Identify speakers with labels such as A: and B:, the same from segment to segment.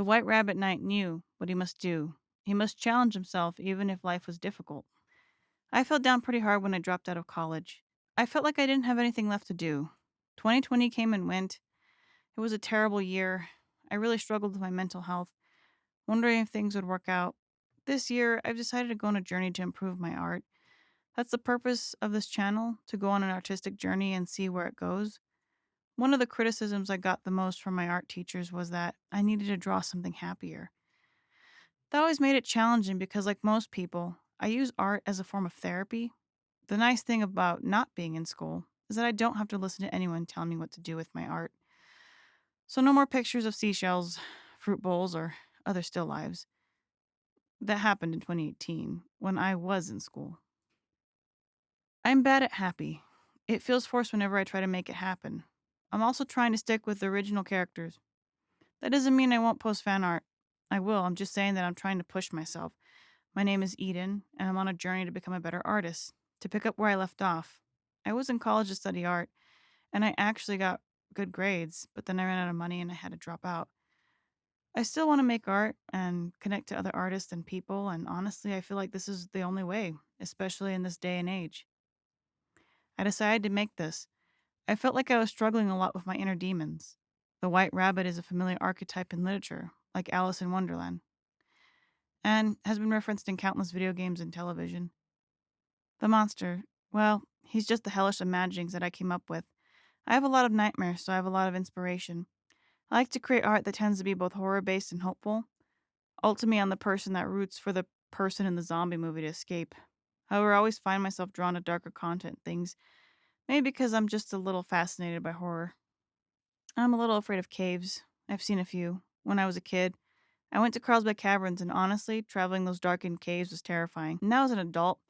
A: The White Rabbit Knight knew what he must do. He must challenge himself even if life was difficult. I fell down pretty hard when I dropped out of college. I felt like I didn't have anything left to do. 2020 came and went. It was a terrible year. I really struggled with my mental health, wondering if things would work out. This year, I've decided to go on a journey to improve my art. That's the purpose of this channel, to go on an artistic journey and see where it goes. One of the criticisms I got the most from my art teachers was that I needed to draw something happier. That always made it challenging because, like most people, I use art as a form of therapy. The nice thing about not being in school is that I don't have to listen to anyone tell me what to do with my art. So, no more pictures of seashells, fruit bowls, or other still lives. That happened in 2018 when I was in school. I'm bad at happy. It feels forced whenever I try to make it happen. I'm also trying to stick with the original characters. That doesn't mean I won't post fan art. I will. I'm just saying that I'm trying to push myself. My name is Eden, and I'm on a journey to become a better artist, to pick up where I left off. I was in college to study art, and I actually got good grades, but then I ran out of money and I had to drop out. I still want to make art and connect to other artists and people, and honestly, I feel like this is the only way, especially in this day and age. I decided to make this. I felt like I was struggling a lot with my inner demons. The white rabbit is a familiar archetype in literature, like Alice in Wonderland, and has been referenced in countless video games and television. The monster, well, he's just the hellish imaginings that I came up with. I have a lot of nightmares, so I have a lot of inspiration. I like to create art that tends to be both horror based and hopeful. Ultimately, I'm the person that roots for the person in the zombie movie to escape. However, I always find myself drawn to darker content things, maybe because I'm just a little fascinated by horror. I'm a little afraid of caves. I've seen a few. When I was a kid, I went to Carlsbad Caverns, and honestly, traveling those darkened caves was terrifying. Now, as an adult,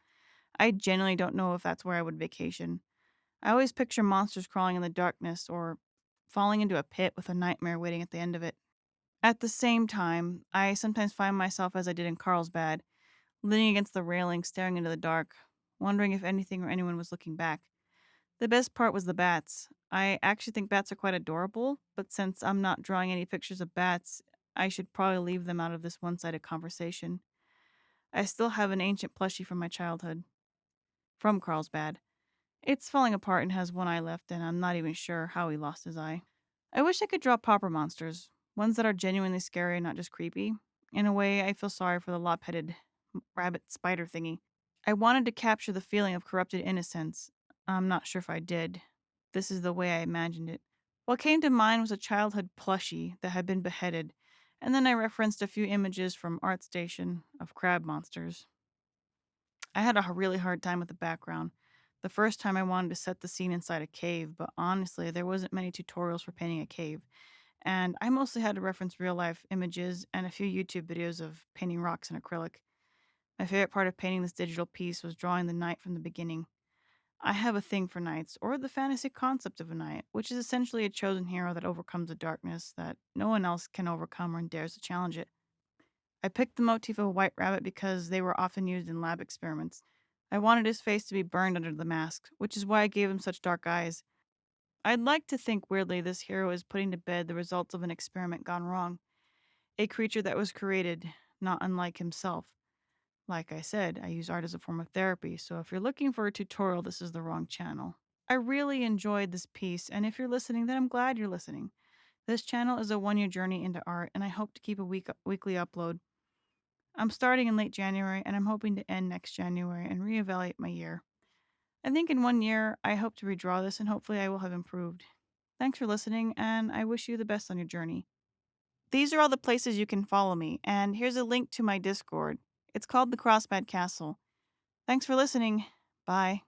A: I genuinely don't know if that's where I would vacation. I always picture monsters crawling in the darkness or falling into a pit with a nightmare waiting at the end of it. At the same time, I sometimes find myself as I did in Carlsbad, leaning against the railing, staring into the dark, wondering if anything or anyone was looking back. The best part was the bats. I actually think bats are quite adorable, but since I'm not drawing any pictures of bats, I should probably leave them out of this one sided conversation. I still have an ancient plushie from my childhood, from Carlsbad. It's falling apart and has one eye left, and I'm not even sure how he lost his eye. I wish I could draw pauper monsters, ones that are genuinely scary and not just creepy. In a way, I feel sorry for the lop-headed rabbit spider thingy. I wanted to capture the feeling of corrupted innocence. I'm not sure if I did. This is the way I imagined it. What came to mind was a childhood plushie that had been beheaded, and then I referenced a few images from ArtStation of crab monsters. I had a really hard time with the background. The first time I wanted to set the scene inside a cave, but honestly, there wasn't many tutorials for painting a cave, and I mostly had to reference real life images and a few YouTube videos of painting rocks in acrylic. My favorite part of painting this digital piece was drawing the knight from the beginning. I have a thing for knights, or the fantasy concept of a knight, which is essentially a chosen hero that overcomes the darkness that no one else can overcome or dares to challenge it. I picked the motif of a white rabbit because they were often used in lab experiments. I wanted his face to be burned under the mask, which is why I gave him such dark eyes. I'd like to think weirdly this hero is putting to bed the results of an experiment gone wrong, a creature that was created, not unlike himself. Like I said, I use art as a form of therapy, so if you're looking for a tutorial, this is the wrong channel. I really enjoyed this piece, and if you're listening, then I'm glad you're listening. This channel is a 1 year journey into art, and I hope to keep a weekly upload. I'm starting in late January, and I'm hoping to end next January and reevaluate my year. I think in 1 year, I hope to redraw this, and hopefully, I will have improved. Thanks for listening, and I wish you the best on your journey. These are all the places you can follow me, and here's a link to my Discord. It's called the Crossbad Castle. Thanks for listening. Bye.